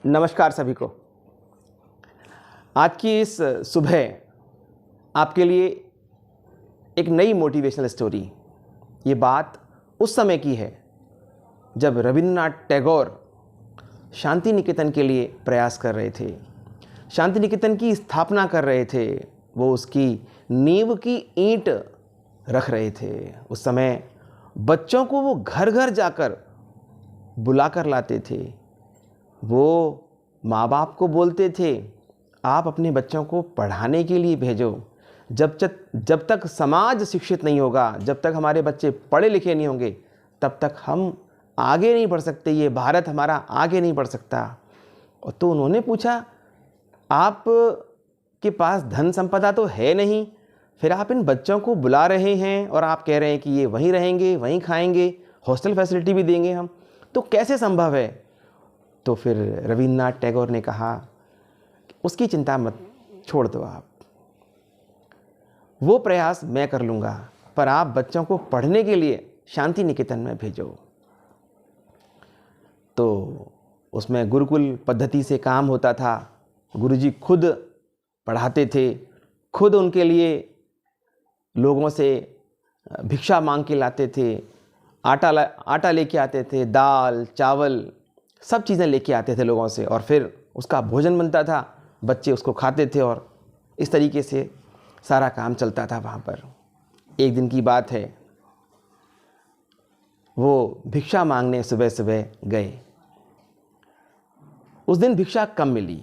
नमस्कार सभी को। आज की इस सुबह आपके लिए एक नई मोटिवेशनल स्टोरी। ये बात उस समय की है जब रविंद्रनाथ टैगोर शांति निकेतन के लिए प्रयास कर रहे थे, शांति निकेतन की स्थापना कर रहे थे, वो उसकी नींव की ईंट रख रहे थे। उस समय बच्चों को वो घर घर जाकर बुलाकर लाते थे। वो माँ बाप को बोलते थे, आप अपने बच्चों को पढ़ाने के लिए भेजो। जब तक समाज शिक्षित नहीं होगा, जब तक हमारे बच्चे पढ़े लिखे नहीं होंगे, तब तक हम आगे नहीं बढ़ सकते, ये भारत हमारा आगे नहीं बढ़ सकता। और तो उन्होंने पूछा, आप के पास धन संपदा तो है नहीं, फिर आप इन बच्चों को बुला रहे हैं और आप कह रहे हैं कि ये वहीं रहेंगे, वहीं खाएंगे, हॉस्टल फैसिलिटी भी देंगे हम, तो कैसे संभव है? तो फिर रविंद्रनाथ टैगोर ने कहा, उसकी चिंता मत छोड़ दो, आप वो प्रयास मैं कर लूँगा, पर आप बच्चों को पढ़ने के लिए शांति निकेतन में भेजो। तो उसमें गुरुकुल पद्धति से काम होता था। गुरुजी खुद पढ़ाते थे, खुद उनके लिए लोगों से भिक्षा मांग के लाते थे, आटा लेके आते थे, दाल चावल सब चीज़ें लेके आते थे लोगों से, और फिर उसका भोजन बनता था, बच्चे उसको खाते थे, और इस तरीके से सारा काम चलता था वहाँ पर। एक दिन की बात है, वो भिक्षा मांगने सुबह सुबह गए। उस दिन भिक्षा कम मिली,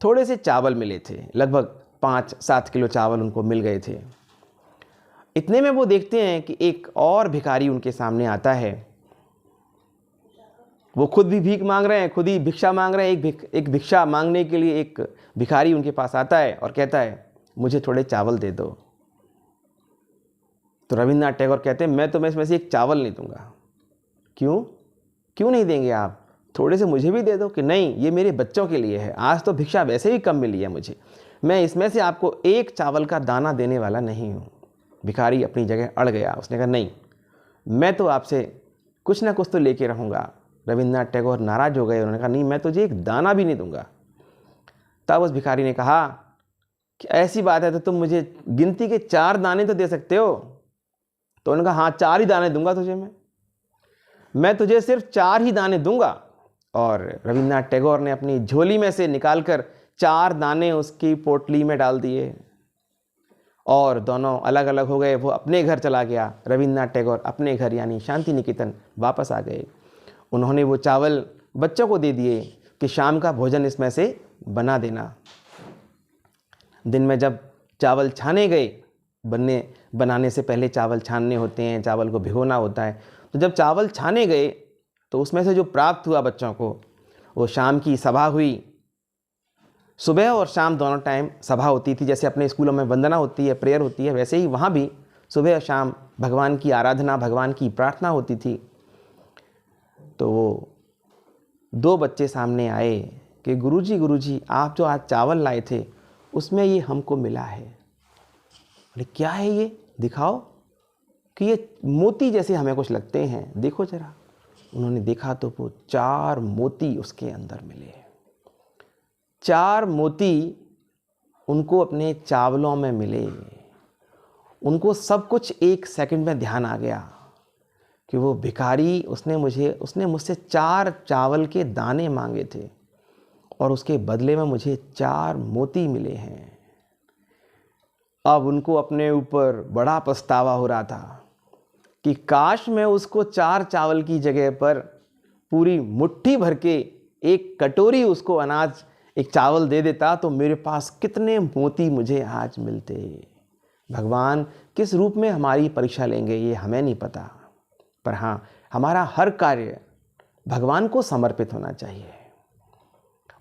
थोड़े से चावल मिले थे, लगभग 5-7 किलो चावल उनको मिल गए थे। इतने में वो देखते हैं कि एक और भिखारी उनके सामने आता है। वो खुद भी भीख मांग रहे हैं, खुद ही भिक्षा मांग रहे हैं। एक भिक्षा मांगने के लिए एक भिखारी उनके पास आता है और कहता है, मुझे थोड़े चावल दे दो। तो रविंद्रनाथ टैगोर कहते हैं, मैं तो इसमें से एक चावल नहीं दूंगा। क्यों नहीं देंगे आप? थोड़े से मुझे भी दे दो। कि नहीं, ये मेरे बच्चों के लिए है, आज तो भिक्षा वैसे ही कम मिली है मुझे, मैं इसमें से आपको एक चावल का दाना देने वाला नहीं हूँ। भिखारी अपनी जगह अड़ गया। उसने कहा, नहीं, मैं तो आपसे कुछ ना कुछ तो लेके रहूँगा। रविंद्रनाथ टैगोर नाराज हो गए। उन्होंने कहा, नहीं, मैं तुझे एक दाना भी नहीं दूंगा। तब उस भिखारी ने कहा कि ऐसी बात है तो तुम मुझे गिनती के 4 दाने तो दे सकते हो। तो उन्होंने कहा, हाँ, 4 ही दाने दूंगा तुझे, मैं तुझे सिर्फ 4 ही दाने दूंगा। और रविंद्रनाथ टैगोर ने अपनी झोली में से निकालकर 4 दाने उसकी पोटली में डाल दिए और दोनों अलग अलग हो गए। वो अपने घर चला गया। रविंद्रनाथ टैगोर अपने घर यानी शांति निकेतन वापस आ गए। उन्होंने वो चावल बच्चों को दे दिए कि शाम का भोजन इसमें से बना देना। दिन में जब चावल छाने गए, बनाने से पहले चावल छानने होते हैं, चावल को भिगोना होता है। तो जब चावल छाने गए तो उसमें से जो प्राप्त हुआ बच्चों को, वो शाम की सभा हुई। सुबह और शाम दोनों टाइम सभा होती थी। जैसे अपने स्कूलों में वंदना होती है, प्रेयर होती है, वैसे ही वहाँ भी सुबह और शाम भगवान की आराधना, भगवान की प्रार्थना होती थी। तो वो 2 बच्चे सामने आए कि गुरुजी, आप जो आज चावल लाए थे उसमें ये हमको मिला है। अरे क्या है ये, दिखाओ। कि ये मोती जैसे हमें कुछ लगते हैं, देखो जरा। उन्होंने देखा तो वो 4 मोती उसके अंदर मिले। 4 मोती उनको अपने चावलों में मिले। उनको सब कुछ 1 सेकंड में ध्यान आ गया कि वो भिखारी उसने मुझसे 4 चावल के दाने मांगे थे और उसके बदले में मुझे 4 मोती मिले हैं। अब उनको अपने ऊपर बड़ा पछतावा हो रहा था कि काश मैं उसको 4 चावल की जगह पर पूरी मुट्ठी भर के 1 कटोरी उसको अनाज, एक चावल दे देता, तो मेरे पास कितने मोती मुझे आज मिलते। भगवान किस रूप में हमारी परीक्षा लेंगे ये हमें नहीं पता, पर हाँ, हमारा हर कार्य भगवान को समर्पित होना चाहिए।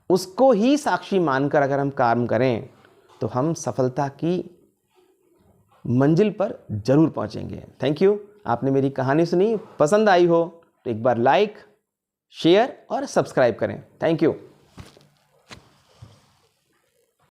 उसको ही साक्षी मानकर अगर हम काम करें तो हम सफलता की मंजिल पर जरूर पहुंचेंगे। Thank you. आपने मेरी कहानी सुनी, पसंद आई हो तो एक बार लाइक, शेयर और सब्सक्राइब करें। Thank you.